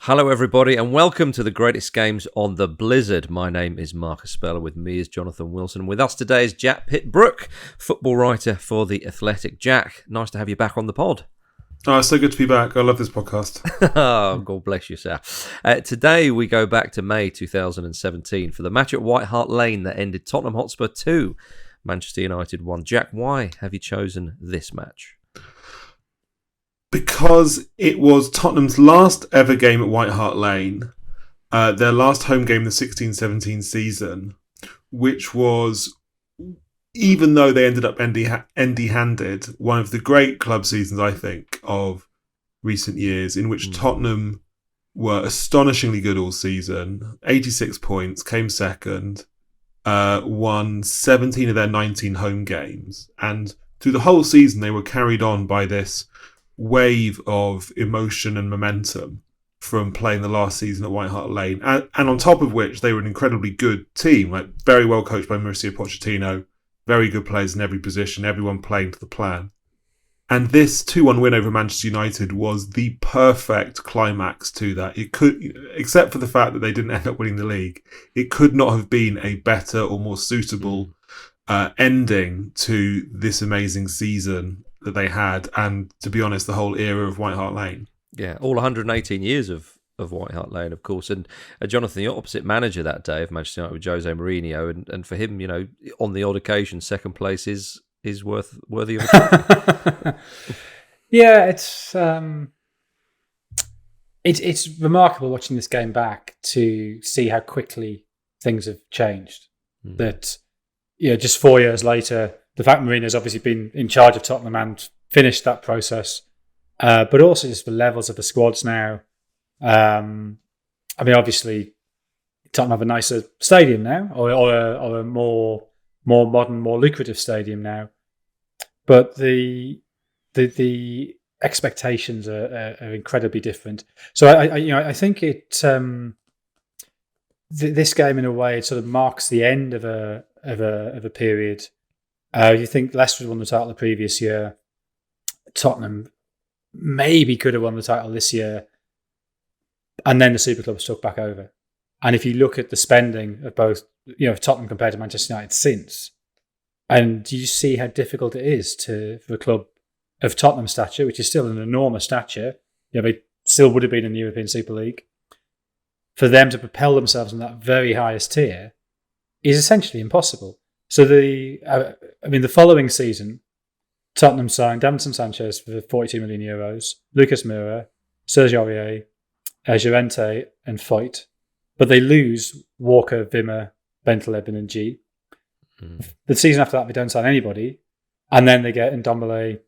Hello everybody and welcome to the greatest games on the Blizzard. My name is Marcus Speller, with me is Jonathan Wilson. With us today is Jack Pitt-Brooke, football writer for The Athletic. Jack, nice to have you back on the pod. Oh, it's so good to be back. I love this podcast. Oh, God bless you, sir. Today we go back to May 2017 for the match at White Hart Lane that ended Tottenham Hotspur 2, Manchester United 1. Jack, why have you chosen this match? Because it was Tottenham's last ever game at White Hart Lane, their last home game the 16-17 season, which was, even though they ended up empty-handed, one of the great club seasons, I think, of recent years, in which Tottenham were astonishingly good all season, 86 points, came second, won 17 of their 19 home games, and through the whole season they were carried on by this wave of emotion and momentum from playing the last season at White Hart Lane, and on top of which they were an incredibly good team, like very well coached by Mauricio Pochettino, very good players in every position, everyone playing to the plan. And this 2-1 win over Manchester United was the perfect climax to that. It could, except for the fact that they didn't end up winning the league, it could not have been a better or more suitable ending to this amazing season that they had, and to be honest, the whole era of White Hart Lane. Yeah, all 118 years of White Hart Lane, of course. And Jonathan, the opposite manager that day of Manchester United with Jose Mourinho, and for him, you know, on the odd occasion, second place is worthy of a trophy. Yeah, it's remarkable watching this game back to see how quickly things have changed. That, you know, just 4 years later, the fact Mourinho's obviously been in charge of Tottenham and finished that process, but also just the levels of the squads now. I mean, obviously, Tottenham have a nicer stadium now, or a more modern, more lucrative stadium now. But the expectations are incredibly different. So I think this game in a way it sort of marks the end of a period. You think Leicester won the title the previous year. Tottenham maybe could have won the title this year. And then the Super Clubs took back over. And if you look at the spending of both, you know, Tottenham compared to Manchester United since, and you see how difficult it is for a club of Tottenham's stature, which is still an enormous stature, you know, they still would have been in the European Super League, for them to propel themselves in that very highest tier is essentially impossible. So the following season, Tottenham signed Davinson Sanchez for 42 million euros, Lucas Moura, Serge Aurier, Llorente and Foyt, but they lose Walker, Wimmer, Bentaleb and G. The season after that, they don't sign anybody, and then they get Ndombele,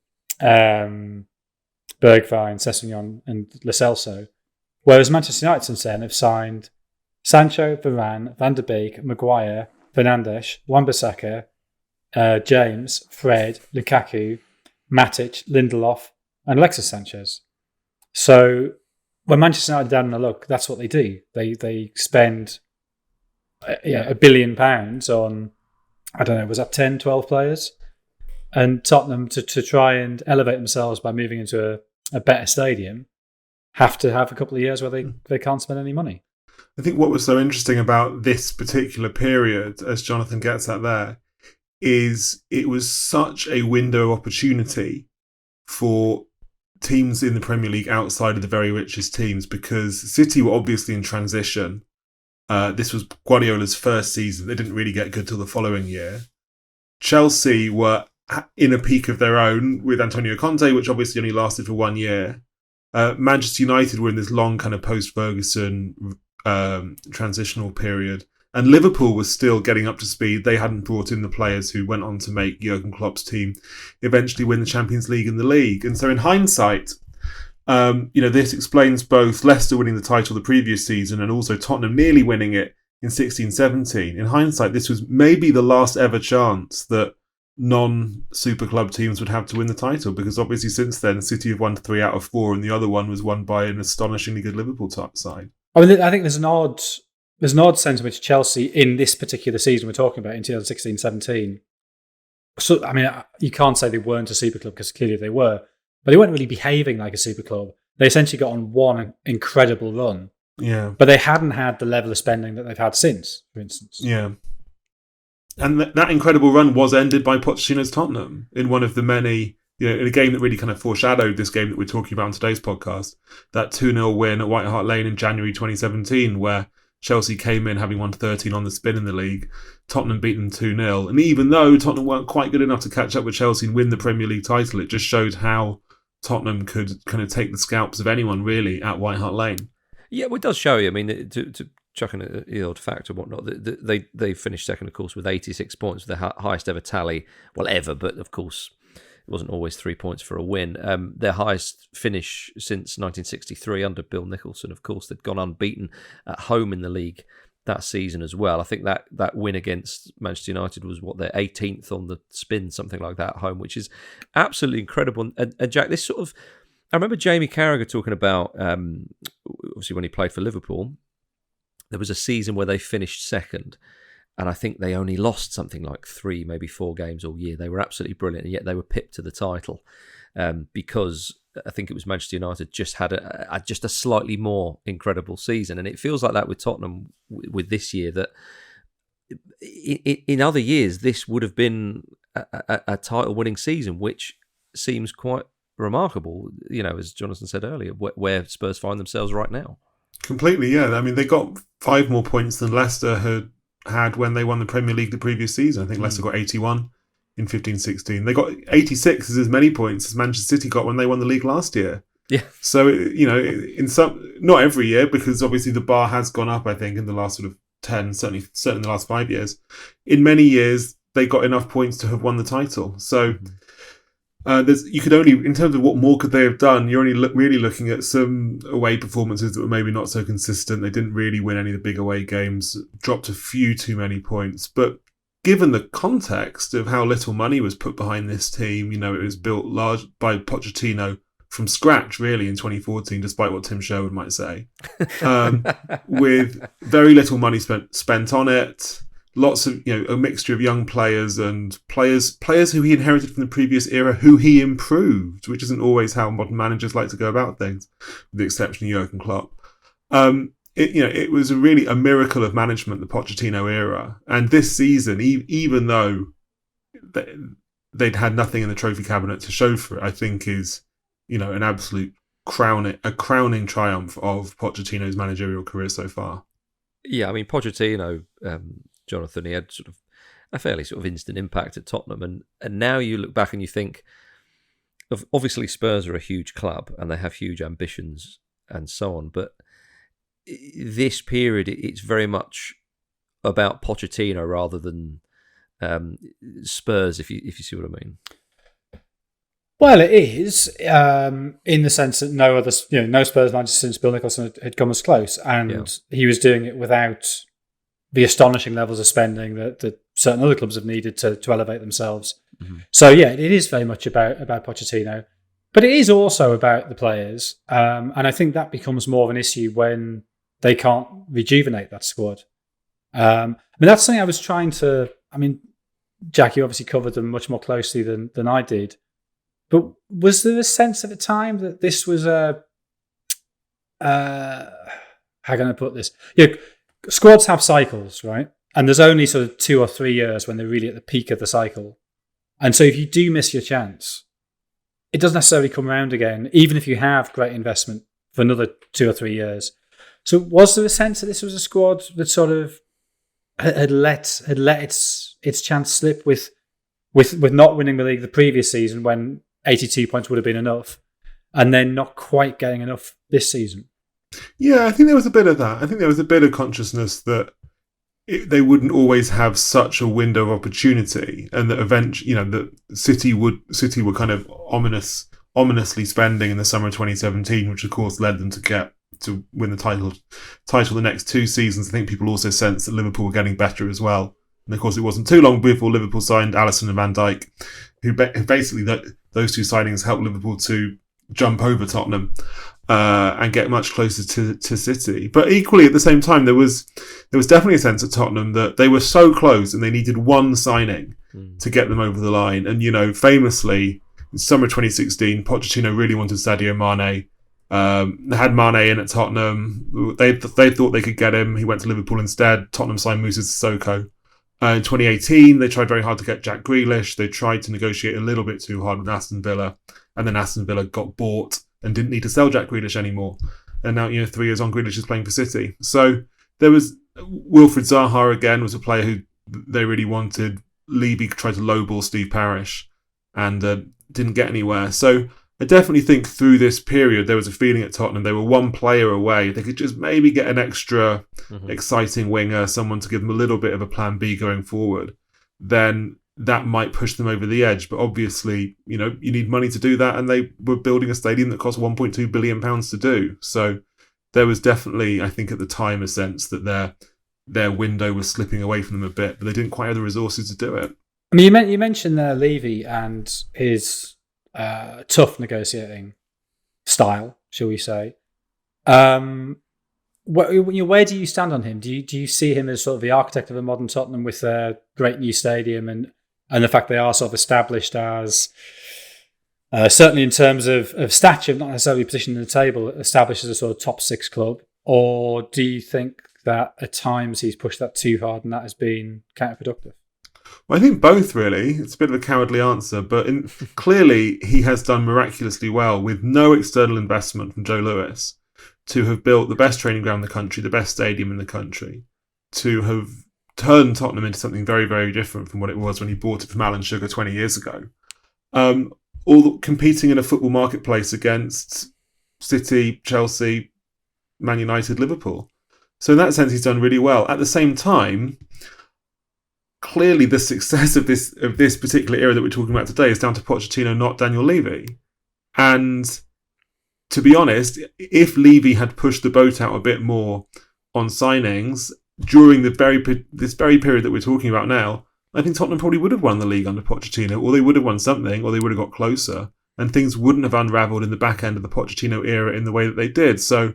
Bergwijn, Sessegnon and Lo Celso. Whereas Manchester United since then have signed Sancho, Varane, Van der Beek, Maguire, Fernandes, Wan-Bissaka, James, Fred, Lukaku, Matic, Lindelof, and Alexis Sanchez. So when Manchester United are down in the luck, that's what they do. They spend £1 billion on, I don't know, was that 10, 12 players? And Tottenham, to try and elevate themselves by moving into a better stadium, have to have a couple of years where they can't spend any money. I think what was so interesting about this particular period, as Jonathan gets at there, is it was such a window of opportunity for teams in the Premier League outside of the very richest teams, because City were obviously in transition. This was Guardiola's first season. They didn't really get good till the following year. Chelsea were in a peak of their own with Antonio Conte, which obviously only lasted for 1 year. Manchester United were in this long kind of post-Ferguson transitional period, and Liverpool was still getting up to speed. They hadn't brought in the players who went on to make Jurgen Klopp's team eventually win the Champions League and the league. And so in hindsight, this explains both Leicester winning the title the previous season and also Tottenham nearly winning it in 16-17. In hindsight, this was maybe the last ever chance that non-super club teams would have to win the title, because obviously since then City have won 3 out of 4 and the other one was won by an astonishingly good Liverpool side. I mean, I think there's an odd sense in which Chelsea in this particular season we're talking about in 2016-17. So I mean, you can't say they weren't a super club, because clearly they were, but they weren't really behaving like a super club. they essentially got on one incredible run. Yeah. But they hadn't had the level of spending that they've had since, for instance. Yeah. And that incredible run was ended by Pochettino's Tottenham in one of the many, in a game that really kind of foreshadowed this game that we're talking about in today's podcast, that 2-0 win at White Hart Lane in January 2017, where Chelsea came in having won 13 on the spin in the league. Tottenham beat them 2-0. And even though Tottenham weren't quite good enough to catch up with Chelsea and win the Premier League title, it just showed how Tottenham could kind of take the scalps of anyone, really, at White Hart Lane. Yeah, well, it does show you. I mean, to chuck in the old fact or whatnot, they finished second, of course, with 86 points, the highest ever tally, well, ever, but of course, it wasn't always 3 points for a win. Their highest finish since 1963 under Bill Nicholson, of course. They'd gone unbeaten at home in the league that season as well. I think that win against Manchester United was, their 18th on the spin, something like that at home, which is absolutely incredible. And Jack, this sort of... I remember Jamie Carragher talking about, obviously when he played for Liverpool, there was a season where they finished second, and I think they only lost something like 3, maybe 4 games all year. They were absolutely brilliant, and yet they were pipped to the title because I think it was Manchester United just had a slightly more incredible season. And it feels like that with Tottenham with this year, that in other years this would have been a title-winning season, which seems quite remarkable, as Jonathan said earlier, where Spurs find themselves right now. Completely, yeah. I mean, they got 5 more points than Leicester had when they won the Premier League the previous season. I think Leicester got 81 in 15-16. They got 86, as many points as Manchester City got when they won the league last year. Yeah. So, in some, not every year, because obviously the bar has gone up, I think, in the last sort of 10, certainly in the last 5 years. In many years, they got enough points to have won the title. So... you could only, in terms of what more could they have done, you're only really looking at some away performances that were maybe not so consistent. They didn't really win any of the big away games, dropped a few too many points. But given the context of how little money was put behind this team, it was built large by Pochettino from scratch, really, in 2014, despite what Tim Sherwood might say, with very little money spent on it. Lots of, a mixture of young players and players who he inherited from the previous era, who he improved, which isn't always how modern managers like to go about things, with the exception of Jurgen Klopp. It was really a miracle of management, the Pochettino era. And this season, even though they'd had nothing in the trophy cabinet to show for it, I think is, an absolute crowning triumph of Pochettino's managerial career so far. Yeah, I mean, Pochettino... Jonathan, he had sort of a fairly sort of instant impact at Tottenham, and now you look back and you think, obviously Spurs are a huge club and they have huge ambitions and so on, but this period it's very much about Pochettino rather than Spurs, if you see what I mean. Well, it is in the sense that no Spurs manager since Bill Nicholson had come as close, and he was doing it without the astonishing levels of spending that certain other clubs have needed to elevate themselves. Mm-hmm. So, yeah, it is very much about Pochettino. But it is also about the players. And I think that becomes more of an issue when they can't rejuvenate that squad. That's something I was trying to... Jack, you obviously covered them much more closely than I did. But was there a sense at the time that this was a... how can I put this? Squads have cycles, right? And there's only sort of 2 or 3 years when they're really at the peak of the cycle. And so if you do miss your chance, it doesn't necessarily come around again, even if you have great investment for another 2 or 3 years. So was there a sense that this was a squad that sort of had let its chance slip with not winning the league the previous season when 82 points would have been enough, and then not quite getting enough this season? Yeah, I think there was a bit of that. I think there was a bit of consciousness that they wouldn't always have such a window of opportunity, and that eventually, that City were kind of ominously spending in the summer of 2017, which of course led them to win the title the next 2 seasons. I think people also sensed that Liverpool were getting better as well, and of course it wasn't too long before Liverpool signed Alisson and Van Dijk, who basically those 2 signings helped Liverpool to jump over Tottenham and get much closer to City. But equally, at the same time, there was definitely a sense at Tottenham that they were so close and they needed one signing to get them over the line. And, famously, in summer 2016, Pochettino really wanted Sadio Mane. They had Mane in at Tottenham. They thought they could get him. He went to Liverpool instead. Tottenham signed Moussa Sissoko. In 2018, they tried very hard to get Jack Grealish. They tried to negotiate a little bit too hard with Aston Villa, and then Aston Villa got bought and didn't need to sell Jack Grealish anymore. And now, 3 years on, Grealish is playing for City. So there was Wilfried Zaha again, was a player who they really wanted. Levy tried to lowball Steve Parish and didn't get anywhere. So I definitely think through this period there was a feeling at Tottenham they were one player away. They could just maybe get an extra exciting winger, someone to give them a little bit of a plan B going forward. Then that might push them over the edge. But obviously, you need money to do that, and they were building a stadium that cost £1.2 billion to do. So there was definitely, I think at the time, a sense that their window was slipping away from them a bit, but they didn't quite have the resources to do it. I mean, you mentioned Levy and his tough negotiating style, shall we say? Where do you stand on him? Do you see him as sort of the architect of a modern Tottenham with a great new stadium and the fact they are sort of established as certainly in terms of stature, not necessarily position in the table, established as a sort of top 6 club? Or do you think that at times he's pushed that too hard and that has been counterproductive? Well, I think both, really. It's a bit of a cowardly answer, but clearly he has done miraculously well with no external investment from Joe Lewis to have built the best training ground in the country, the best stadium in the country, to have turned Tottenham into something very, very different from what it was when he bought it from Alan Sugar 20 years ago. All competing in a football marketplace against City, Chelsea, Man United, Liverpool. So in that sense, he's done really well. At the same time, clearly the success of this particular era that we're talking about today is down to Pochettino, not Daniel Levy. And to be honest, if Levy had pushed the boat out a bit more on signings during this very period that we're talking about now, I think Tottenham probably would have won the league under Pochettino, or they would have won something, or they would have got closer, and things wouldn't have unravelled in the back end of the Pochettino era in the way that they did. So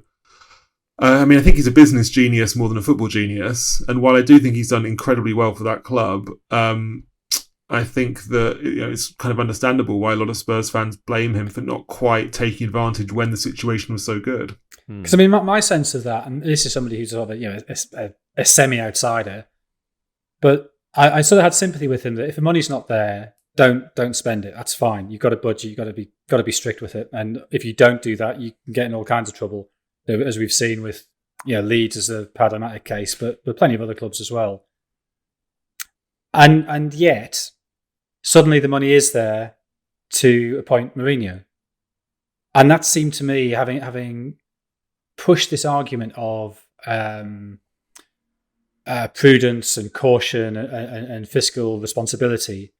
I think he's a business genius more than a football genius. And while I do think he's done incredibly well for that club, I think that it's kind of understandable why a lot of Spurs fans blame him for not quite taking advantage when the situation was so good. Because my sense of that, and this is somebody who's sort of a semi-outsider, but I sort of had sympathy with him that if the money's not there, don't spend it. That's fine. You've got a budget. You've got to be strict with it. And if you don't do that, you can get in all kinds of trouble, as we've seen with Leeds as a paradigmatic case, but plenty of other clubs as well. And yet, suddenly the money is there to appoint Mourinho. And that seemed to me, having pushed this argument of prudence and caution and fiscal responsibility,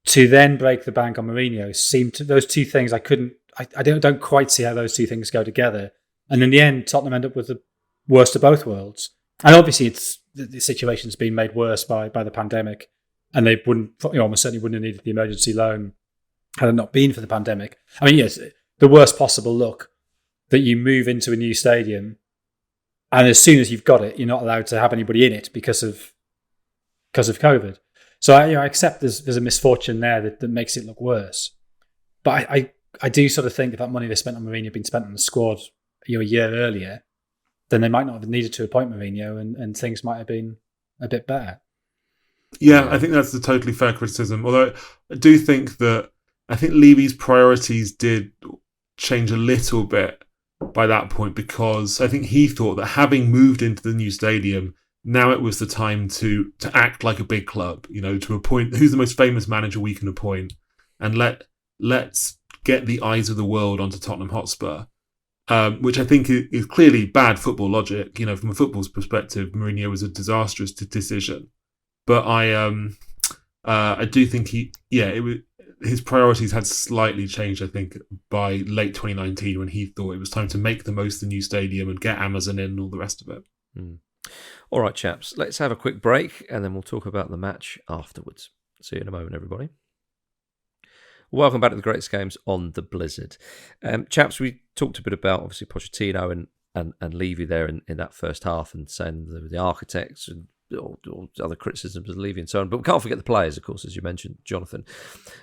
to then break the bank on Mourinho, seemed to those two things I don't quite see how those two things go together. And in the end, Tottenham end up with the worst of both worlds. And obviously, the situation's been made worse by the pandemic, and they almost certainly wouldn't have needed the emergency loan had it not been for the pandemic. I mean, yes, the worst possible look that you move into a new stadium, and as soon as you've got it, you're not allowed to have anybody in it because of COVID. So I accept there's a misfortune there that makes it look worse. But I do sort of think if that money they spent on Mourinho had been spent on the squad a year earlier, then they might not have needed to appoint Mourinho, and things might have been a bit better. Yeah, I think that's a totally fair criticism. Although I do think that Levy's priorities did change a little bit by that point, because I think he thought that having moved into the new stadium, now it was the time to act like a big club, to appoint who's the most famous manager we can appoint, and let's get the eyes of the world onto Tottenham Hotspur. Which I think is clearly bad football logic. From a football's perspective, Mourinho was a disastrous decision. But I do think his priorities had slightly changed, I think, by late 2019, when he thought it was time to make the most of the new stadium and get Amazon in and all the rest of it. All right, chaps, let's have a quick break and then we'll talk about the match afterwards. See you in a moment, everybody. Welcome back to the Greatest Games on the Blizzard. Chaps, we talked a bit about, obviously, Pochettino and Levy there in that first half, and saying the architects and all other criticisms of Levy and so on. But we can't forget the players, of course, as you mentioned, Jonathan.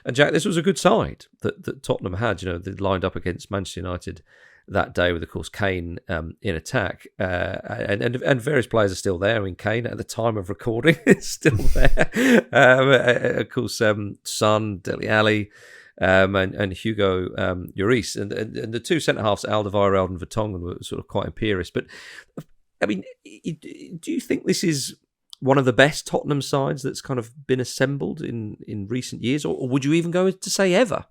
And Jack, this was a good side that Tottenham had. They lined up against Manchester United that day with, of course, Kane in attack, and various players are still there. I mean, Kane at the time of recording is still there. Of course, Son, Dele Alli, and Hugo Lloris, and the two centre halves, Alderweireld and Vertonghen, were sort of quite imperious. But I mean, do you think this is one of the best Tottenham sides that's kind of been assembled in recent years, or would you even go to say ever?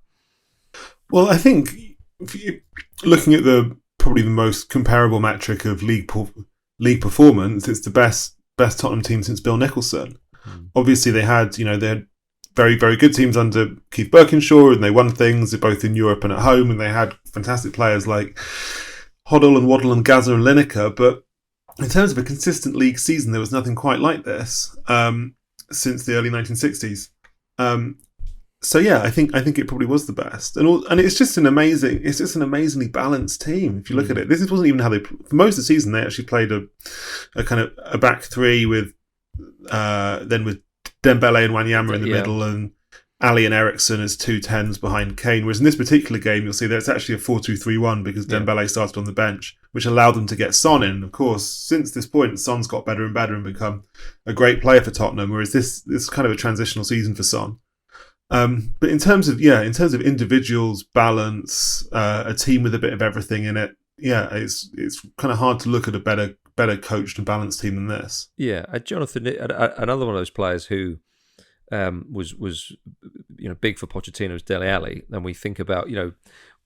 Well, I think if you looking at probably the most comparable metric of league performance, it's the best Tottenham team since Bill Nicholson. Obviously, they had very, very good teams under Keith Birkinshaw, and they won things both in Europe and at home, and they had fantastic players like Hoddle and Waddle and Gazza and Lineker. But in terms of a consistent league season, there was nothing quite like this since the early 1960s. So yeah, I think it probably was the best, and it's just an amazingly balanced team. If you look at it, this wasn't even how they for most of the season. They actually played a kind of a back three with then with Dembele and Wanyama in the middle, and Ali and Eriksen as 2 10s behind Kane. Whereas in this particular game, you'll see that it's actually a 4-2-3-1 because Dembele started on the bench, which allowed them to get Son in. Of course, since this point, Son's got better and better and become a great player for Tottenham. Whereas this is kind of a transitional season for Son. But in terms of individuals, balance, a team with a bit of everything in it, it's kind of hard to look at a better coached and balanced team than this. Yeah, Jonathan, another one of those players who was big for Pochettino was Dele Alli, and we think about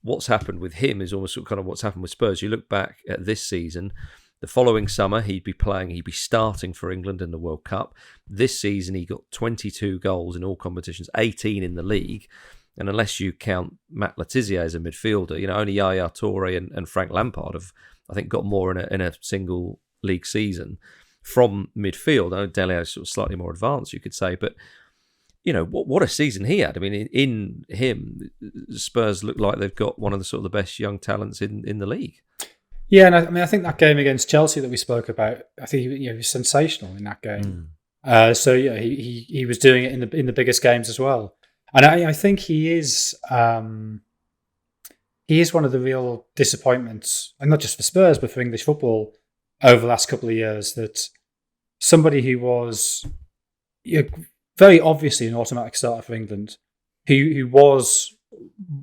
what's happened with him is almost kind of what's happened with Spurs. You look back at this season. The following summer, he'd be starting for England in the World Cup. This season, he got 22 goals in all competitions, 18 in the league. And unless you count Matt Letizia as a midfielder, only Yaya Toure and Frank Lampard have, I think, got more in a single league season from midfield. I know Dele Alli is sort of slightly more advanced, you could say, but what a season he had. I mean, in him, Spurs look like they've got one of the sort of the best young talents in the league. Yeah, and I think that game against Chelsea that we spoke about, I think he was sensational in that game. So yeah, he was doing it in the biggest games as well, and I think he is one of the real disappointments, and not just for Spurs but for English football over the last couple of years. That somebody who was very obviously an automatic starter for England, who was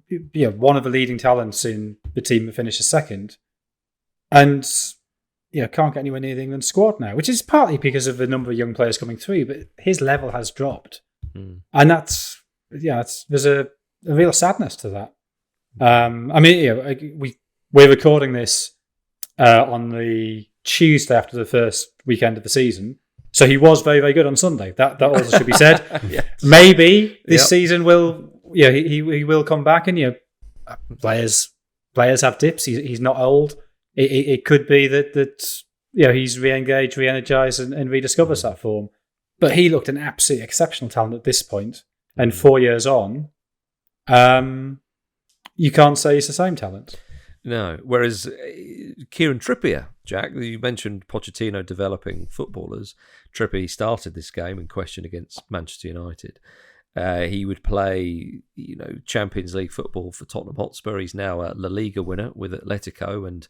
one of the leading talents in the team that finished second. And can't get anywhere near the England squad now, which is partly because of the number of young players coming through, but his level has dropped. And there's a real sadness to that. I mean, we're recording this on the Tuesday after the first weekend of the season. So he was very, very good on Sunday. That also should be said. Yes. Maybe this season he will come back, and players have dips. He's not old. It could be that he's re-engaged, re-energized, and rediscovers that form. But he looked an absolutely exceptional talent at this point, and 4 years on, you can't say he's the same talent. No. Whereas Kieran Trippier, Jack, you mentioned Pochettino developing footballers. Trippier started this game in question against Manchester United. He would play, Champions League football for Tottenham Hotspur. He's now a La Liga winner with Atletico and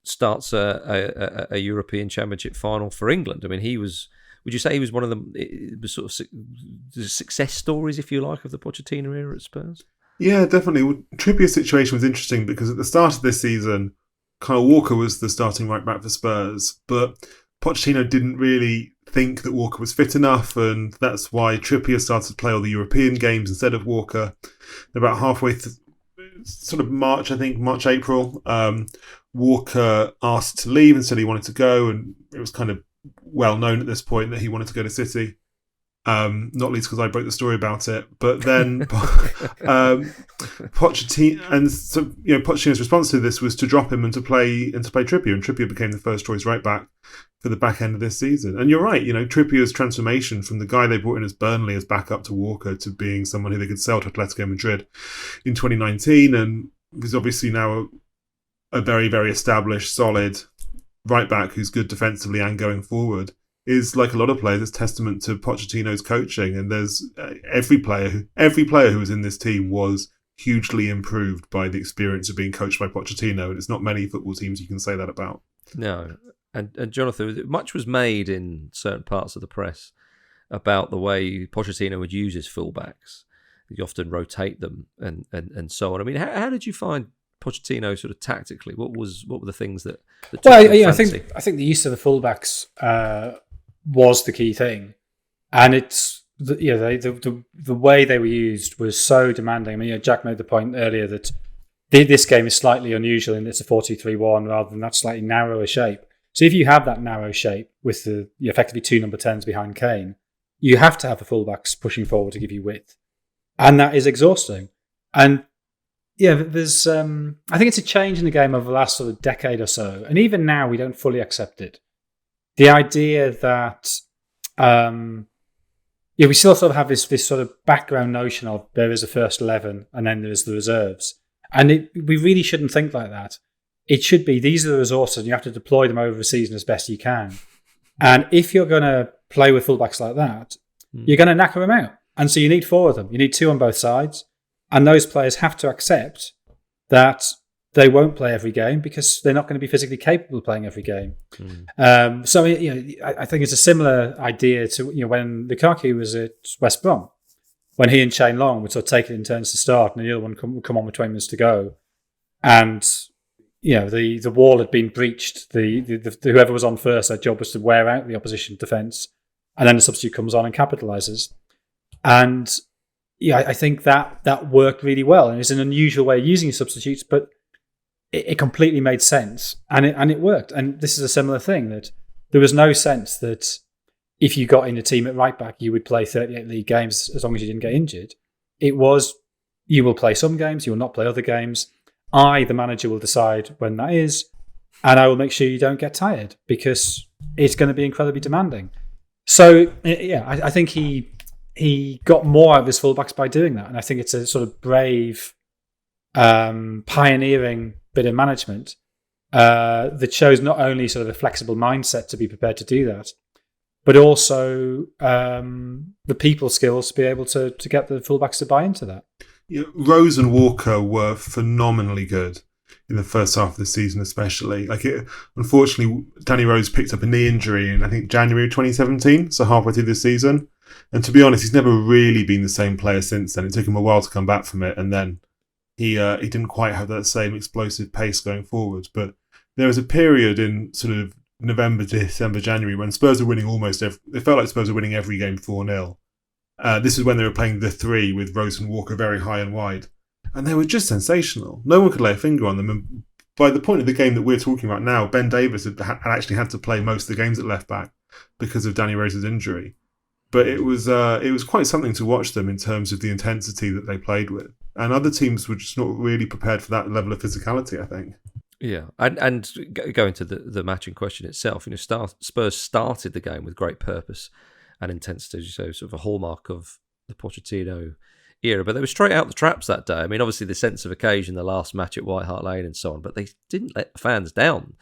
starts a European Championship final for England. I mean, would you say he was one of the sort of the success stories, if you like, of the Pochettino era at Spurs? Yeah, definitely. Well, Trippier's situation was interesting because at the start of this season, Kyle Walker was the starting right back for Spurs, but Pochettino didn't really think that Walker was fit enough, and that's why Trippier started to play all the European games instead of Walker. About halfway sort of March, April, Walker asked to leave and said he wanted to go, and it was kind of well known at this point that he wanted to go to City. Not least because I broke the story about it. But then Pochettino's response to this was to drop him and to play Trippier, and Trippier became the first choice right back for the back end of this season. And you're right, Trippier's transformation from the guy they brought in as Burnley as backup to Walker to being someone who they could sell to Atletico Madrid in 2019, and was obviously now a very, very established, solid right back who's good defensively and going forward, is, like a lot of players, it's testament to Pochettino's coaching. And there's every player who was in this team was hugely improved by the experience of being coached by Pochettino, and it's not many football teams you can say that about. No. And Jonathan, much was made in certain parts of the press about the way Pochettino would use his fullbacks. He'd often rotate them and so on. I mean, how did you find Pochettino sort of tactically? What were the things that took your fancy? I think the use of the fullbacks was the key thing, and it's the way they were used was so demanding. I mean, Jack made the point earlier that this game is slightly unusual in it's a 4-2-3-1 rather than that slightly narrower shape. So if you have that narrow shape with the effectively two number 10s behind Kane, you have to have the fullbacks pushing forward to give you width, and that is exhausting. And there's I think it's a change in the game over the last sort of decade or so, and even now we don't fully accept it. The idea that we still sort of have this sort of background notion of there is a first 11 and then there's the reserves, and we really shouldn't think like that. It should be these are the resources, and you have to deploy them over a season as best you can. And if you're going to play with fullbacks like that, you're going to knacker them out, and so you need 4 of them. You need 2 on both sides. And those players have to accept that they won't play every game because they're not going to be physically capable of playing every game. So I think it's a similar idea to when Lukaku was at West Brom, when he and Shane Long would sort of take it in turns to start, and the other one would come on with 20 minutes to go, and the wall had been breached. The whoever was on first, their job was to wear out the opposition defence, and then the substitute comes on and capitalises. And I think that worked really well, and it's an unusual way of using substitutes, but it completely made sense, and it worked. And this is a similar thing, that there was no sense that if you got in a team at right back, you would play 38 league games as long as you didn't get injured. It was, you will play some games, you will not play other games. I, the manager, will decide when that is, and I will make sure you don't get tired because it's going to be incredibly demanding. So I think he got more out of his fullbacks by doing that, and I think it's a sort of brave, pioneering bit of management that shows not only sort of a flexible mindset to be prepared to do that, but also the people skills to be able to get the fullbacks to buy into that. Rose and Walker were phenomenally good in the first half of the season, especially. Unfortunately, Danny Rose picked up a knee injury in, I think, January 2017, so halfway through the season. And to be honest, he's never really been the same player since then. It took him a while to come back from it, and then he didn't quite have that same explosive pace going forward. But there was a period in sort of November, December, January when Spurs were winning it felt like Spurs were winning every game 4-0. This is when they were playing the 3 with Rose and Walker very high and wide. And they were just sensational. No one could lay a finger on them. And by the point of the game that we're talking about now, Ben Davies had actually had to play most of the games at left back because of Danny Rose's injury. But it was quite something to watch them in terms of the intensity that they played with. And other teams were just not really prepared for that level of physicality, I think. Yeah. And going to the match in question itself, Spurs started the game with great purpose and intensity, so sort of a hallmark of the Pochettino era. But they were straight out the traps that day. I mean, obviously the sense of occasion, the last match at White Hart Lane and so on, but they didn't let the fans down,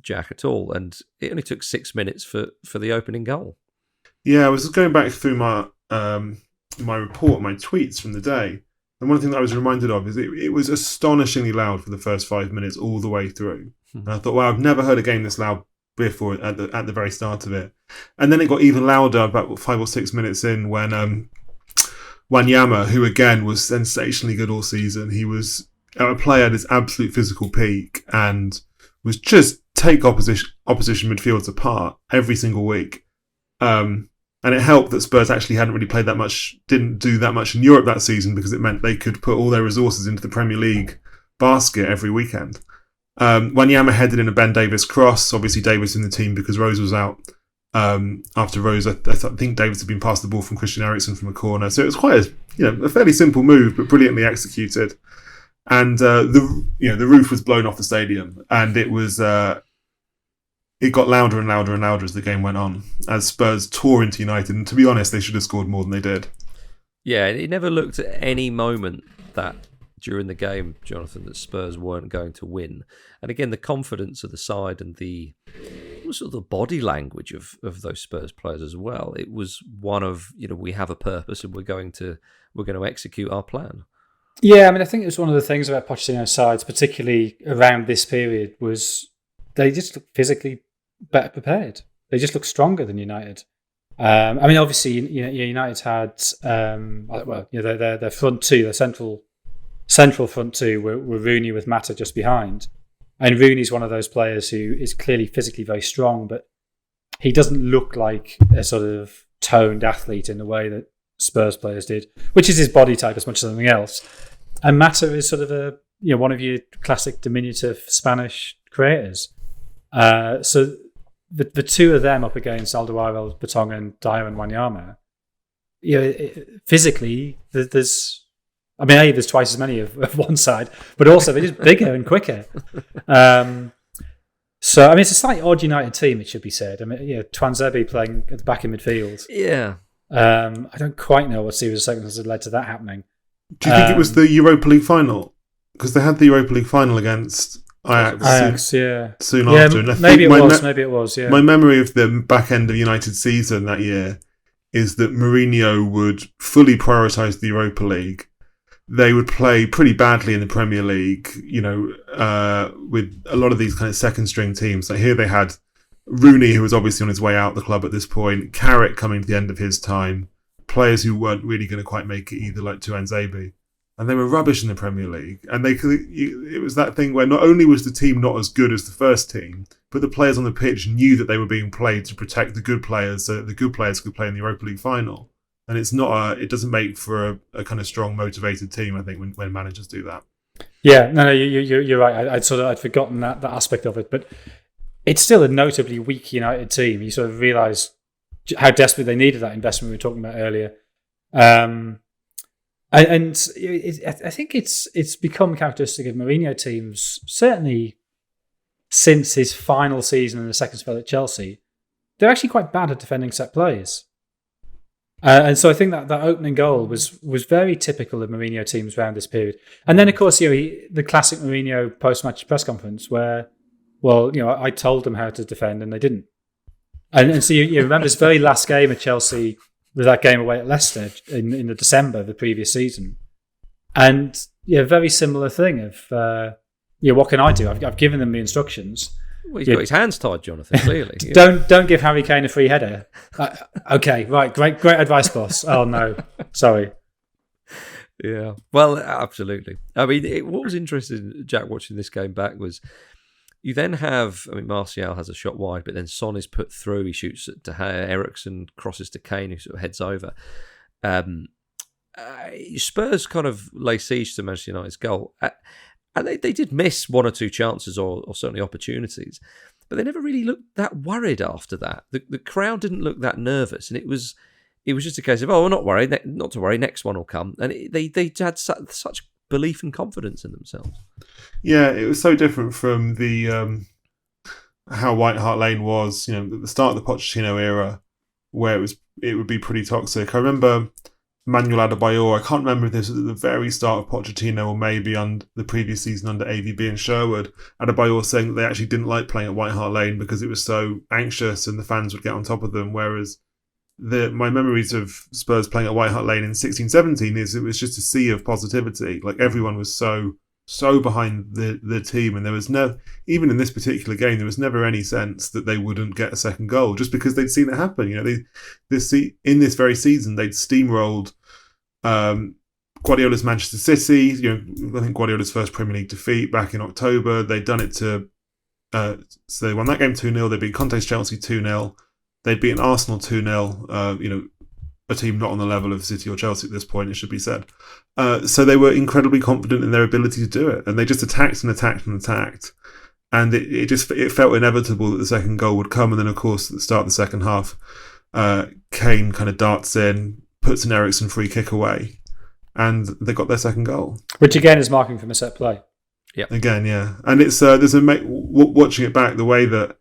Jack, at all. And it only took 6 minutes for the opening goal. Yeah, I was just going back through my report, my tweets from the day, and one thing that I was reminded of is it was astonishingly loud for the first 5 minutes all the way through. And I thought, wow, I've never heard a game this loud before at the very start of it. And then it got even louder about 5 or 6 minutes in when Wanyama, who again was sensationally good all season, he was a player at his absolute physical peak and was just take opposition midfielders apart every single week. And it helped that Spurs actually hadn't really played that much, didn't do that much in Europe that season, because it meant they could put all their resources into the Premier League basket every weekend. Wanyama headed in a Ben Davies cross. Obviously, Davies in the team because Rose was out. After Rose, I think Davies had been passed the ball from Christian Eriksen from a corner. So it was quite a fairly simple move, but brilliantly executed. And the roof was blown off the stadium, and it got louder and louder and louder as the game went on, as Spurs tore into United. And to be honest, they should have scored more than they did. Yeah, it never looked at any moment that during the game, Jonathan, that Spurs weren't going to win. And again, the confidence of the side and the sort of the body language of those Spurs players as well. It was one of, we have a purpose and we're going to execute our plan. Yeah, I mean, I think it was one of the things about Pochettino's sides, particularly around this period, was they just looked physically better prepared. They just looked stronger than United. I mean, obviously, United had their front two, their central front two were Rooney with Mata just behind, and Rooney's one of those players who is clearly physically very strong, but he doesn't look like a sort of toned athlete in the way that Spurs players did, which is his body type as much as anything else. And Mata is sort of one of your classic diminutive Spanish creators. So the two of them up against Alderweireld, Vertonghen, Dyer, and Wanyama, physically there's twice as many of one side, but also they're just bigger and quicker. So, I mean, it's a slightly odd United team, it should be said. I mean, Twanzebe playing at the back in midfield. Yeah. I don't quite know what series of circumstances had led to that happening. Do you think it was the Europa League final? Because they had the Europa League final against Ajax soon after. And maybe it was. Yeah. My memory of the back end of United's season that year is that Mourinho would fully prioritise the Europa League. They would play pretty badly in the Premier League, with a lot of these kind of second string teams. Like here they had Rooney, who was obviously on his way out the club at this point, Carrick coming to the end of his time, players who weren't really going to quite make it either, like Twanzebe. And they were rubbish in the Premier League. And it was that thing where not only was the team not as good as the first team, but the players on the pitch knew that they were being played to protect the good players so that the good players could play in the Europa League final. And it doesn't make for a kind of strong, motivated team, I think, when managers do that. Yeah, no, you're right. I'd forgotten that aspect of it. But it's still a notably weak United team. You sort of realise how desperately they needed that investment we were talking about earlier. I think it's become characteristic of Mourinho teams, certainly since his final season in the second spell at Chelsea. They're actually quite bad at defending set plays. And so I think that opening goal was very typical of Mourinho teams around this period. And then, of course, the classic Mourinho post-match press conference where, I told them how to defend and they didn't. And so you remember his very last game at Chelsea was that game away at Leicester in the December of the previous season. And very similar thing of, what can I do? I've given them the instructions. Well, he's got his hands tied, Jonathan, clearly. Don't give Harry Kane a free header. Okay, right, great advice, boss. Oh, no, sorry. Yeah, well, absolutely. I mean, what was interesting, Jack, watching this game back was you then have, Martial has a shot wide, but then Son is put through. He shoots to Eriksen, crosses to Kane, who sort of heads over. Spurs kind of lay siege to Manchester United's goal. And they did miss one or two chances or certainly opportunities, but they never really looked that worried after that. The crowd didn't look that nervous, and it was just a case of, we're not worried, not to worry, next one will come. And they had such belief and confidence in themselves. Yeah, it was so different from the how White Hart Lane was, at the start of the Pochettino era, where it would be pretty toxic. I remember Manuel Adebayor, I can't remember if this was at the very start of Pochettino or maybe on the previous season under AVB and Sherwood, Adebayor saying that they actually didn't like playing at White Hart Lane because it was so anxious and the fans would get on top of them, whereas my memories of Spurs playing at White Hart Lane in 16-17 is it was just a sea of positivity. Like everyone was so behind the team, and there was even in this particular game, there was never any sense that they wouldn't get a second goal just because they'd seen it happen. In this very season, they'd steamrolled Guardiola's Manchester City. I think Guardiola's first Premier League defeat back in October. They'd done it to so they won that game 2-0. They beat Conte's Chelsea 2-0. They'd beaten Arsenal 2-0. A team not on the level of City or Chelsea at this point, it should be said. So they were incredibly confident in their ability to do it. And they just attacked and attacked and attacked. And it felt inevitable that the second goal would come. And then, of course, at the start of the second half, Kane kind of darts in, puts an Eriksen free kick away. And they got their second goal. Which, again, is marking from a set play. Yeah. Again, yeah. And it's watching it back, the way that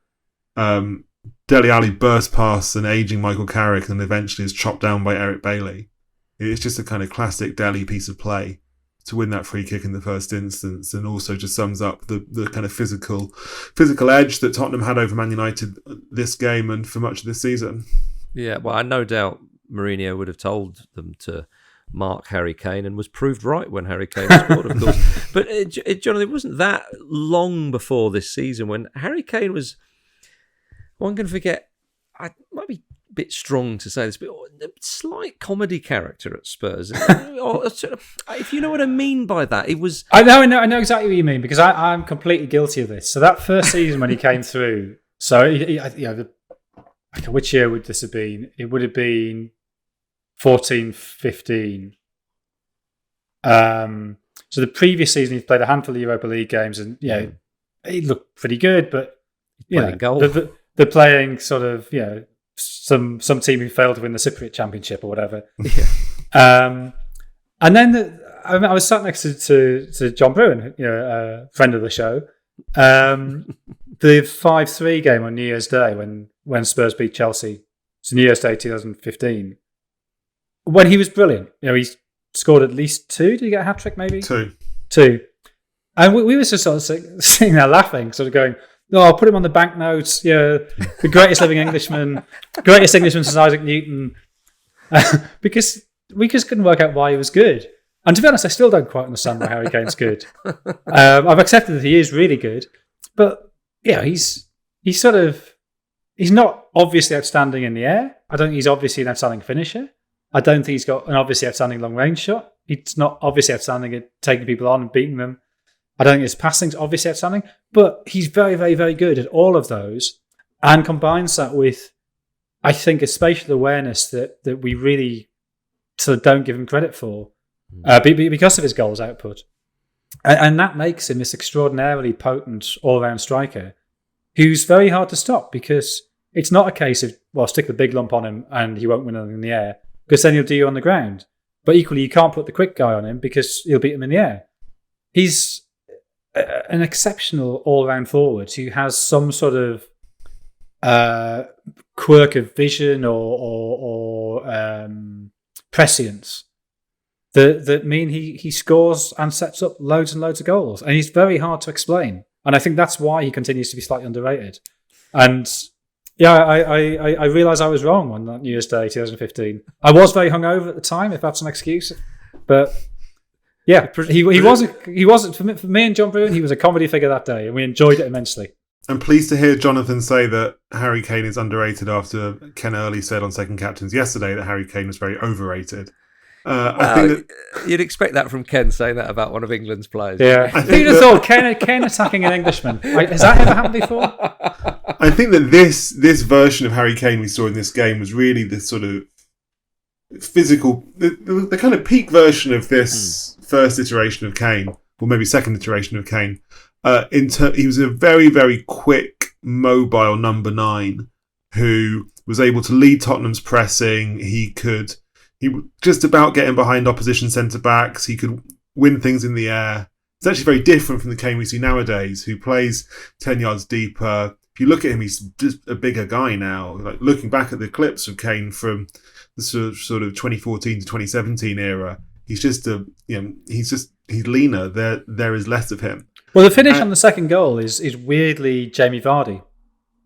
Dele Alli burst past an ageing Michael Carrick and eventually is chopped down by Eric Bailey. It's just a kind of classic Dele piece of play to win that free kick in the first instance, and also just sums up the kind of physical edge that Tottenham had over Man United this game and for much of this season. Yeah, well, I no doubt Mourinho would have told them to mark Harry Kane, and was proved right when Harry Kane scored, of course. But Jonathan, it wasn't that long before this season when Harry Kane was. One can forget. I might be a bit strong to say this, but a slight comedy character at Spurs. If you know what I mean by that, it was. I know exactly what you mean, because I'm completely guilty of this. So that first season when he came through, which year would this have been? It would have been 14-15. So the previous season, he played a handful of Europa League games, and he looked pretty good, but they're playing sort of some team who failed to win the Cypriot Championship or whatever. And then I was sat next to John Bruin, a friend of the show. The 5-3 game on New Year's Day when Spurs beat Chelsea. So New Year's Day 2015. When he was brilliant. He scored at least 2. Did he get a hat-trick maybe? 2. And we were just sort of sitting there laughing, sort of going, I'll put him on the banknotes. The greatest living Englishman, greatest Englishman since Isaac Newton. Because we just couldn't work out why he was good. And to be honest, I still don't quite understand why Harry Kane's good. I've accepted that he is really good, but he's not obviously outstanding in the air. I don't think he's obviously an outstanding finisher. I don't think he's got an obviously outstanding long range shot. He's not obviously outstanding at taking people on and beating them. I don't think his passing's obviously outstanding, but he's very, very, very good at all of those, and combines that with, I think, a spatial awareness that we really sort of don't give him credit for because of his goals output. And that makes him this extraordinarily potent all-round striker who's very hard to stop, because it's not a case of, stick the big lump on him and he won't win anything in the air, because then he'll do you on the ground. But equally, you can't put the quick guy on him because he'll beat him in the air. He's an exceptional all-round forward who has some sort of quirk of vision or prescience that mean he scores and sets up loads and loads of goals, and he's very hard to explain. And I think that's why he continues to be slightly underrated. And I realise I was wrong on that New Year's Day 2015. I was very hungover at the time, if that's an excuse, but. Yeah, he wasn't for me and John Bruin. He was a comedy figure that day, and we enjoyed it immensely. I'm pleased to hear Jonathan say that Harry Kane is underrated after Ken Early said on Second Captains yesterday that Harry Kane was very overrated. I think that you'd expect that from Ken saying that about one of England's players. Yeah, who'd have thought Ken attacking an Englishman? Has that ever happened before? I think that this version of Harry Kane we saw in this game was really the sort of physical, the kind of peak version of this first iteration of Kane, or maybe second iteration of Kane. He was a very, very quick, mobile number 9 who was able to lead Tottenham's pressing. He was just about getting behind opposition centre-backs. He could win things in the air. It's actually very different from the Kane we see nowadays, who plays 10 yards deeper. If you look at him, he's just a bigger guy now. Like, looking back at the clips of Kane from the sort of 2014 to 2017 era, he's leaner. There is less of him. Well, the finish on the second goal is weirdly Jamie Vardy.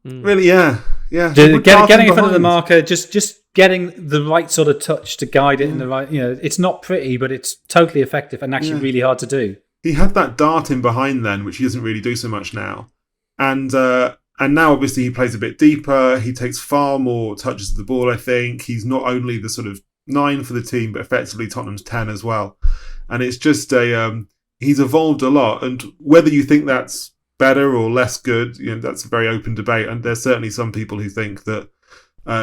Really, yeah. Getting in front of the marker, just getting the right sort of touch to guide it in the right. It's not pretty, but it's totally effective and actually really hard to do. He had that dart in behind then, which he doesn't really do so much now, and now obviously he plays a bit deeper. He takes far more touches of the ball. I think he's not only the sort of 9 for the team, but effectively Tottenham's 10 as well. And it's just he's evolved a lot. And whether you think that's better or less good, that's a very open debate. And there's certainly some people who think that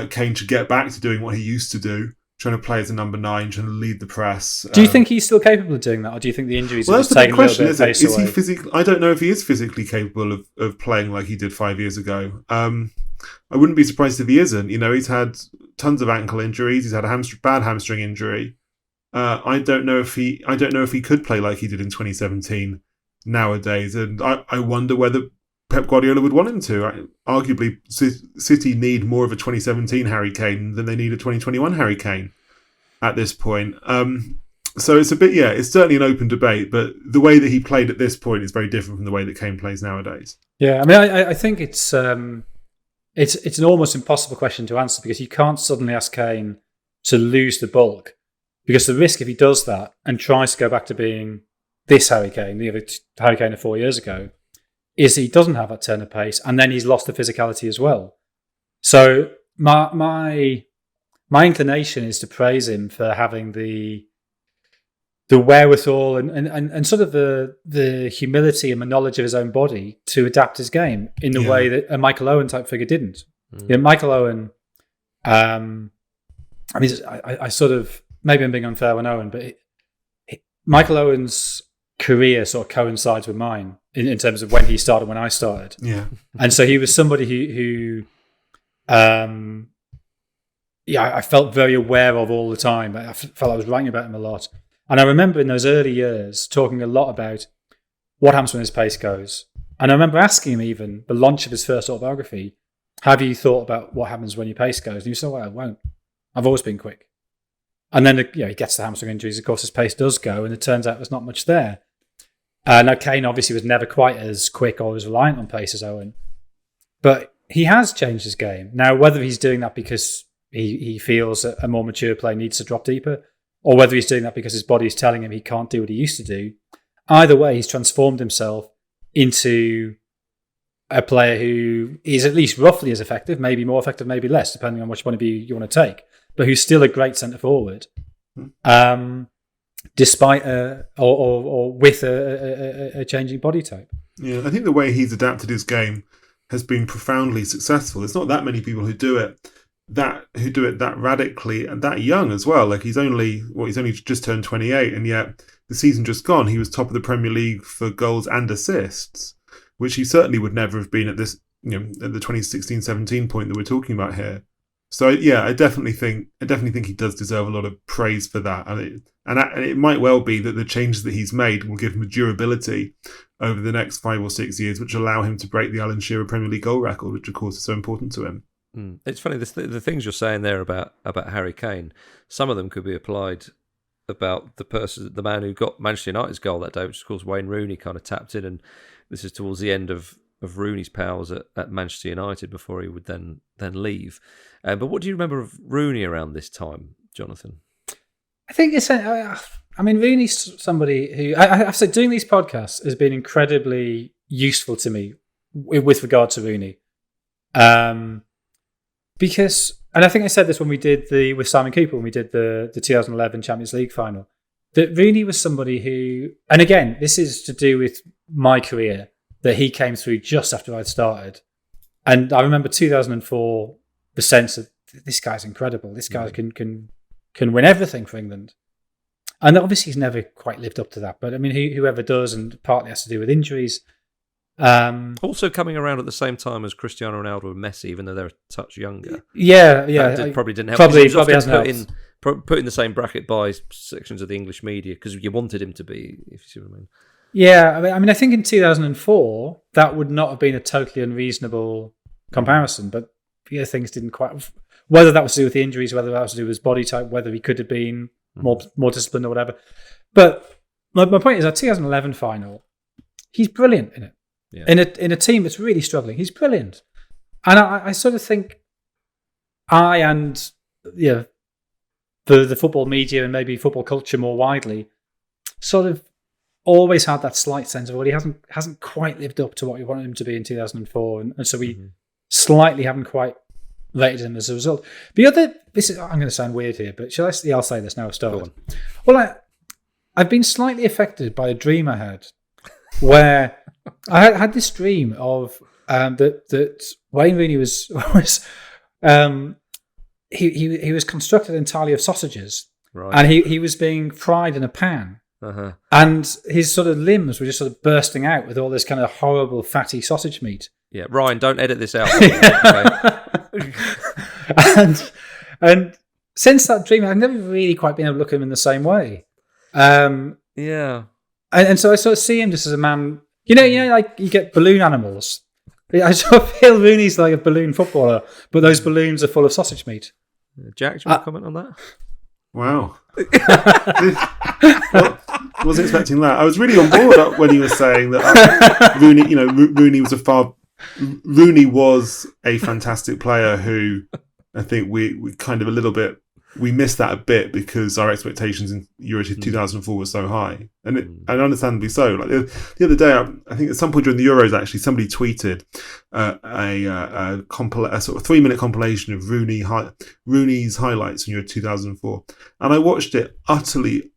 Kane should get back to doing what he used to do, trying to play as a number 9, trying to lead the press. Do you think he's still capable of doing that, or do you think the injuries have just taken a little bit of pace away? Is he physically? I don't know if he is physically capable of playing like he did 5 years ago. I wouldn't be surprised if he isn't. He's had tons of ankle injuries. He's had a bad hamstring injury. I don't know if he could play like he did in 2017 nowadays, and I wonder whether Pep Guardiola would want him to. Arguably, City need more of a 2017 Harry Kane than they need a 2021 Harry Kane at this point. So it's a bit, it's certainly an open debate, but the way that he played at this point is very different from the way that Kane plays nowadays. Yeah, I mean, I think it's an almost impossible question to answer, because you can't suddenly ask Kane to lose the bulk Because the risk if he does that and tries to go back to being this Harry Kane, the Harry Kane of 4 years ago, is he doesn't have that turn of pace, and then he's lost the physicality as well. So my inclination is to praise him for having the wherewithal and sort of the humility and the knowledge of his own body to adapt his game in the way that a Michael Owen type figure didn't. Michael Owen, I sort of, maybe I'm being unfair on Owen, but Michael Owen's career sort of coincides with mine in terms of when he started, when I started. Yeah. And so he was somebody who I felt very aware of all the time. I felt I was writing about him a lot. And I remember in those early years talking a lot about what happens when his pace goes. And I remember asking him even, the launch of his first autobiography, have you thought about what happens when your pace goes? And he said, well, I won't. I've always been quick. And then he gets the hamstring injuries. Of course, his pace does go, and it turns out there's not much there. Now, Kane obviously was never quite as quick or as reliant on pace as Owen. But he has changed his game. Now, whether he's doing that because he feels a more mature player needs to drop deeper, or whether he's doing that because his body is telling him he can't do what he used to do, either way, he's transformed himself into a player who is at least roughly as effective, maybe more effective, maybe less, depending on which point of view you want to take, but who's still a great centre forward, despite or with a changing body type. Yeah, I think the way he's adapted his game has been profoundly successful. There's not that many people who do it that radically and that young as well. Like he's only just turned 28, and yet the season just gone, he was top of the Premier League for goals and assists, which he certainly would never have been at this, at the 2016-17 point that we're talking about here. So yeah, I definitely think he does deserve a lot of praise for that, and it might well be that the changes that he's made will give him a durability over the next 5 or 6 years, which allow him to break the Alan Shearer Premier League goal record, which of course is so important to him. It's funny, the things you're saying there about Harry Kane, some of them could be applied about the man who got Manchester United's goal that day, which of course Wayne Rooney kind of tapped in, and this is towards the end of Rooney's powers at Manchester United before he would then leave. But what do you remember of Rooney around this time, Jonathan? I think Rooney's somebody who I have to say, doing these podcasts has been incredibly useful to me with regard to Rooney. Because, and I think I said this when we did with Simon Cooper, when we did the 2011 Champions League final, that Rooney was somebody who, and again, this is to do with my career, that he came through just after I'd started. And I remember 2004, the sense of, this guy's incredible. This guy can win everything for England. And obviously he's never quite lived up to that. But I mean, whoever does, and partly has to do with injuries. Also coming around at the same time as Cristiano Ronaldo and Messi, even though they're a touch younger. Yeah. Probably didn't help. Probably hasn't helped. Put in the same bracket by sections of the English media because you wanted him to be, if you see what I mean. Yeah, I mean, I think in 2004 that would not have been a totally unreasonable comparison, but things didn't quite. Whether that was to do with the injuries, whether that was to do with his body type, whether he could have been more disciplined or whatever. But my point is, that 2011 final, he's brilliant in it. Yeah. In a team that's really struggling, he's brilliant. And I sort of think the football media and maybe football culture more widely sort of always had that slight sense of, well, he hasn't quite lived up to what we wanted him to be in 2004, and so we slightly haven't quite rated him as a result. I'm going to sound weird here, but I'll say this now. I've started. Well, I've been slightly affected by a dream I had, where I had this dream of that Wayne Rooney was he was constructed entirely of sausages, right. And he was being fried in a pan. Uh-huh. And his sort of limbs were just sort of bursting out with all this kind of horrible fatty sausage meat. Yeah, Ryan, don't edit this out. and since that dream, I've never really quite been able to look at him in the same way. Yeah, and so I sort of see him just as a man. Like you get balloon animals. I sort of feel Rooney's like a balloon footballer, but those balloons are full of sausage meat. Jack, do you want to comment on that? Wow. Wasn't expecting that. I was really on board when he was saying that Rooney was a fantastic player who I think we kind of a little bit we missed that a bit because our expectations in Euro 2004 were so high, and understandably so. Like the other day, I think at some point during the Euros, actually, somebody tweeted a sort of 3-minute compilation of Rooney's highlights in Euro 2004, and I watched it utterly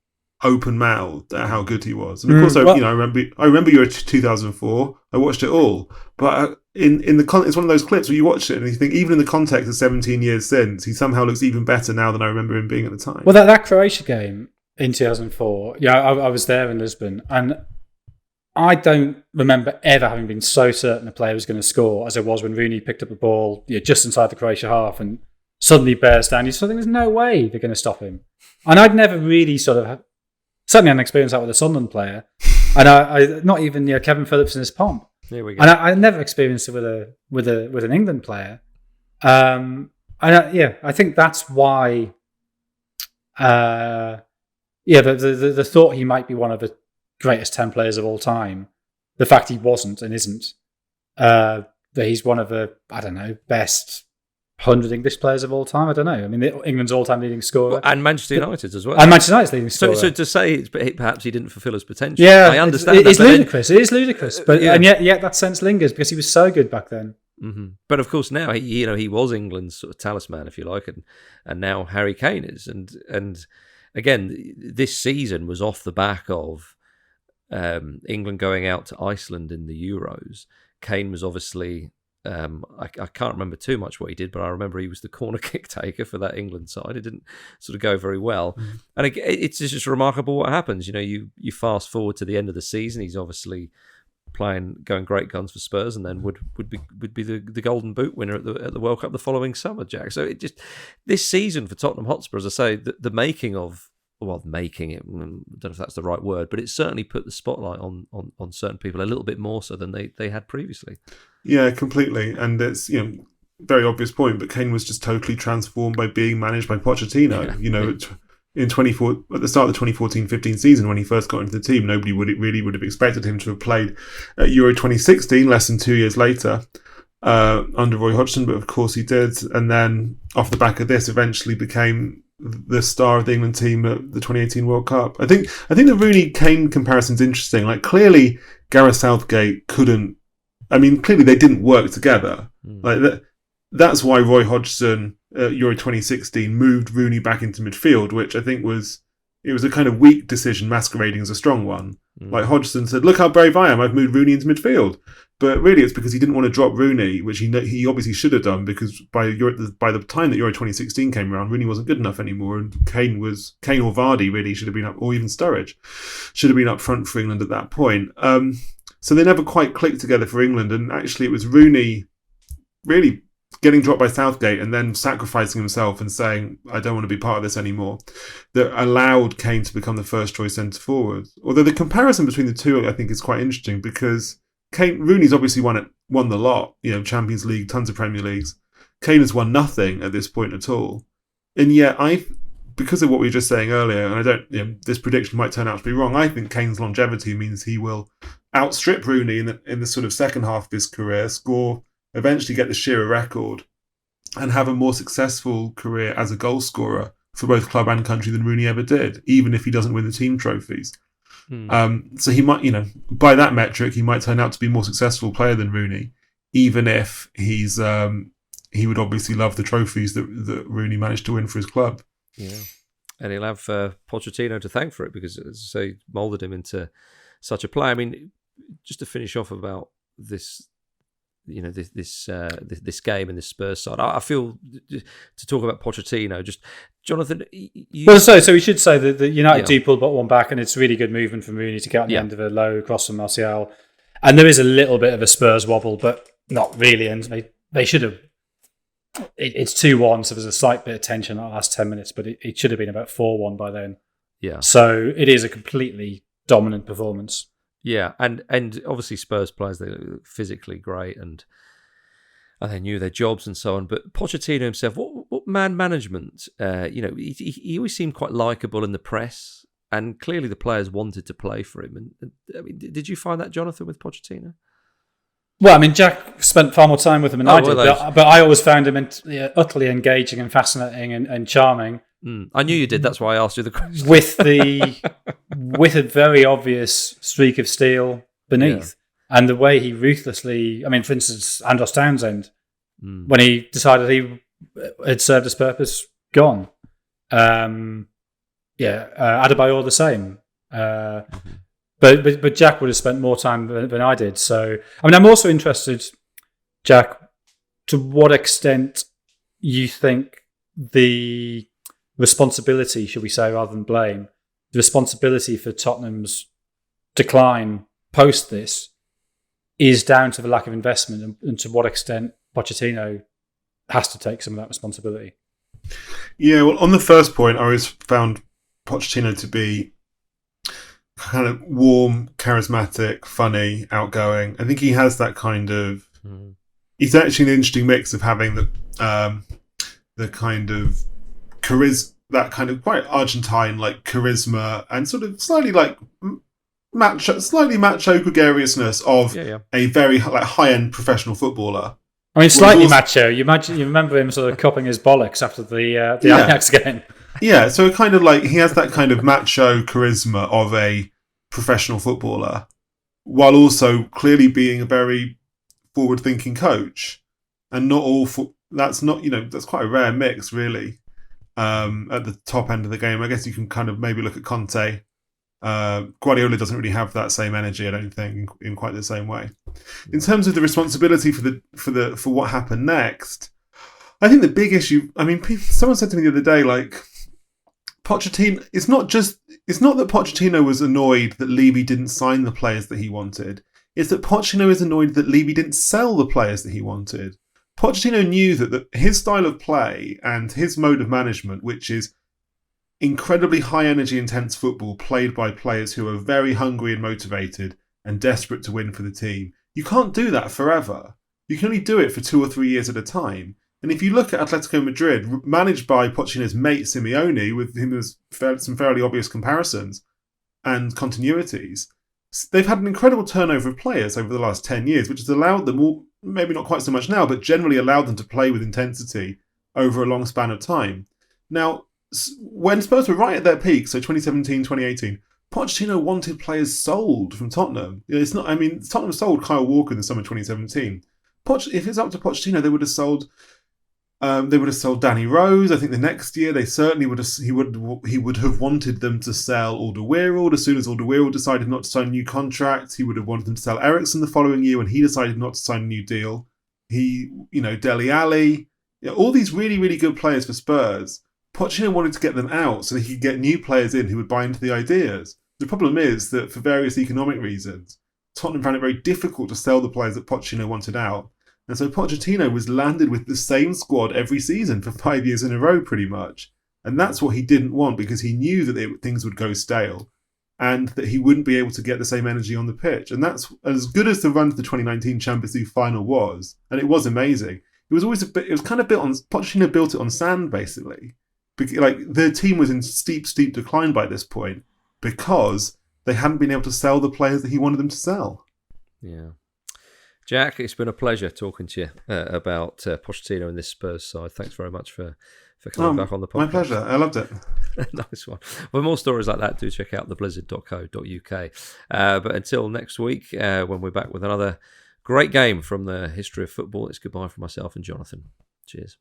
open-mouthed at how good he was. And of course, I remember Euro 2004. I watched it all, but it's one of those clips where you watch it and you think, even in the context of 17 years since, he somehow looks even better now than I remember him being at the time. Well, that Croatia game in 2004, I was there in Lisbon, and I don't remember ever having been so certain a player was going to score as I was when Rooney picked up a ball just inside the Croatia half and suddenly bears down. You sort of think, there's no way they're going to stop him. And I'd never really certainly hadn't experienced that with a Sunderland player, and I not even Kevin Phillips in his pomp. There we go. And I never experienced it with an England player. I think that's why. The thought he might be one of the greatest 10 players of all time, the fact he wasn't and isn't, that he's one of the best 100 English players of all time. I don't know. I mean, England's all-time leading scorer, and Manchester United's as well, and Manchester United's leading scorer. So to say perhaps he didn't fulfil his potential, yeah, I understand. It's ludicrous. It is ludicrous, but and yet that sense lingers because he was so good back then. Mm-hmm. But of course now he was England's sort of talisman, if you like, and now Harry Kane is, and again this season was off the back of England going out to Iceland in the Euros. Kane was obviously. I can't remember too much what he did, but I remember he was the corner kick taker for that England side. It didn't sort of go very well. Mm. And it's just remarkable what happens. You fast forward to the end of the season, he's obviously going great guns for Spurs, and then would be the Golden Boot winner at the World Cup the following summer, Jack. So this season for Tottenham Hotspur, as I say, the making of. Well, making it, I don't know if that's the right word, but it certainly put the spotlight on certain people a little bit more so than they had previously. Yeah, completely. And it's, very obvious point, but Kane was just totally transformed by being managed by Pochettino. Yeah. At the start of the 2014-15 season, when he first got into the team, nobody would have expected him to have played at Euro 2016, less than 2 years later, under Roy Hodgson, but of course he did. And then off the back of this, eventually became the star of the England team at the 2018 World Cup. I think the Rooney-Kane comparison's interesting. Like, clearly Gareth Southgate couldn't. I mean, clearly they didn't work together. Like that's why Roy Hodgson Euro 2016 moved Rooney back into midfield, which I think was a kind of weak decision masquerading as a strong one. Like Hodgson said, "Look how brave I am! I've moved Rooney into midfield." But really, it's because he didn't want to drop Rooney, which he obviously should have done, because by the time that Euro 2016 came around, Rooney wasn't good enough anymore, and Kane or Vardy really should have been up, or even Sturridge should have been up front for England at that point. So they never quite clicked together for England, and actually it was Rooney really getting dropped by Southgate and then sacrificing himself and saying, "I don't want to be part of this anymore," that allowed Kane to become the first choice centre forward. Although the comparison between the two, I think, is quite interesting, because Rooney's obviously won the lot, Champions League, tons of Premier Leagues. Kane has won nothing at this point at all. And yet, because of what we were just saying earlier, and this prediction might turn out to be wrong, I think Kane's longevity means he will outstrip Rooney in the sort of second half of his career, eventually get the Shearer record, and have a more successful career as a goalscorer for both club and country than Rooney ever did, even if he doesn't win the team trophies. So he might, by that metric, he might turn out to be a more successful player than Rooney, even if he would obviously love the trophies that Rooney managed to win for his club. Yeah, and he'll have Pochettino to thank for it, because, as I say, moulded him into such a player. I mean, just to finish off about this, this game and this Spurs side, I feel, to talk about Pochettino, just Jonathan. So we should say that United do pull but one back, and it's really good movement from Rooney to get on the end of a low cross from Martial, and there is a little bit of a Spurs wobble, but not really, and they should have. It's 2-1, so there's a slight bit of tension in the last 10 minutes, but it should have been about 4-1 by then. Yeah. So it is a completely dominant performance. Yeah, and obviously Spurs players, they look physically great, and they knew their jobs and so on. But Pochettino himself, what man management? He always seemed quite likeable in the press, and clearly the players wanted to play for him. And I mean, did you find that, Jonathan, with Pochettino? Well, I mean, Jack spent far more time with him than I did, but I always found him utterly engaging and fascinating and charming. I knew you did. That's why I asked you the question. with a very obvious streak of steel beneath, and the way he ruthlessly. I mean, for instance, Andros Townsend, when he decided he had served his purpose, gone. Adebayor the same. But Jack would have spent more time than I did. So, I mean, I'm also interested, Jack, to what extent you think the responsibility, should we say, rather than blame, the responsibility for Tottenham's decline post this is down to the lack of investment, and to what extent Pochettino has to take some of that responsibility. Yeah, well, on the first point, I always found Pochettino to be kind of warm, charismatic, funny, outgoing. I think he has that kind of... He's actually an interesting mix of having the kind of charisma, that kind of quite Argentine like charisma, and sort of slightly like slightly macho gregariousness of a very like high-end professional footballer. I mean, slightly macho. You remember him sort of copping his bollocks after the Ajax game. Yeah, so kind of like he has that kind of macho charisma of a professional footballer, while also clearly being a very forward-thinking coach, and not all. That's not, that's quite a rare mix, really. At the top end of the game, I guess you can kind of maybe look at Conte. Guardiola doesn't really have that same energy, I don't think, in quite the same way. In terms of the responsibility for what happened next, I think the big issue. I mean, someone said to me the other day, like, Pochettino. It's not that Pochettino was annoyed that Levy didn't sign the players that he wanted. It's that Pochettino is annoyed that Levy didn't sell the players that he wanted. Pochettino knew that his style of play and his mode of management, which is incredibly high energy, intense football played by players who are very hungry and motivated and desperate to win for the team, you can't do that forever. You can only do it for 2 or 3 years at a time. And if you look at Atletico Madrid, managed by Pochettino's mate Simeone, with him as some fairly obvious comparisons and continuities, they've had an incredible turnover of players over the last 10 years, which has allowed them, all, maybe not quite so much now, but generally allowed them to play with intensity over a long span of time. Now, when Spurs were right at their peak, so 2017, 2018, Pochettino wanted players sold from Tottenham. Tottenham sold Kyle Walker in the summer 2017. If it's up to Pochettino, they would have sold Danny Rose. I think the next year they certainly would have. He would have wanted them to sell Alderweireld. As soon as Alderweireld decided not to sign a new contract, he would have wanted them to sell Ericsson the following year when he decided not to sign a new deal. Dele Alli, all these really, really good players for Spurs. Pochettino wanted to get them out so that he could get new players in who would buy into the ideas. The problem is that for various economic reasons, Tottenham found it very difficult to sell the players that Pochettino wanted out. And so Pochettino was landed with the same squad every season for 5 years in a row, pretty much. And that's what he didn't want, because he knew that things would go stale and that he wouldn't be able to get the same energy on the pitch. And that's as good as the run to the 2019 Champions League final was. And it was amazing. It was kind of built on, Pochettino built it on sand, basically. Like, the team was in steep decline by this point because they hadn't been able to sell the players that he wanted them to sell. Yeah. Jack, it's been a pleasure talking to you about Pochettino and this Spurs side. Thanks very much for coming back on the podcast. My pleasure. I loved it. Nice one. For more stories like that, do check out theblizzard.co.uk. But until next week, when we're back with another great game from the history of football, it's goodbye from myself and Jonathan. Cheers.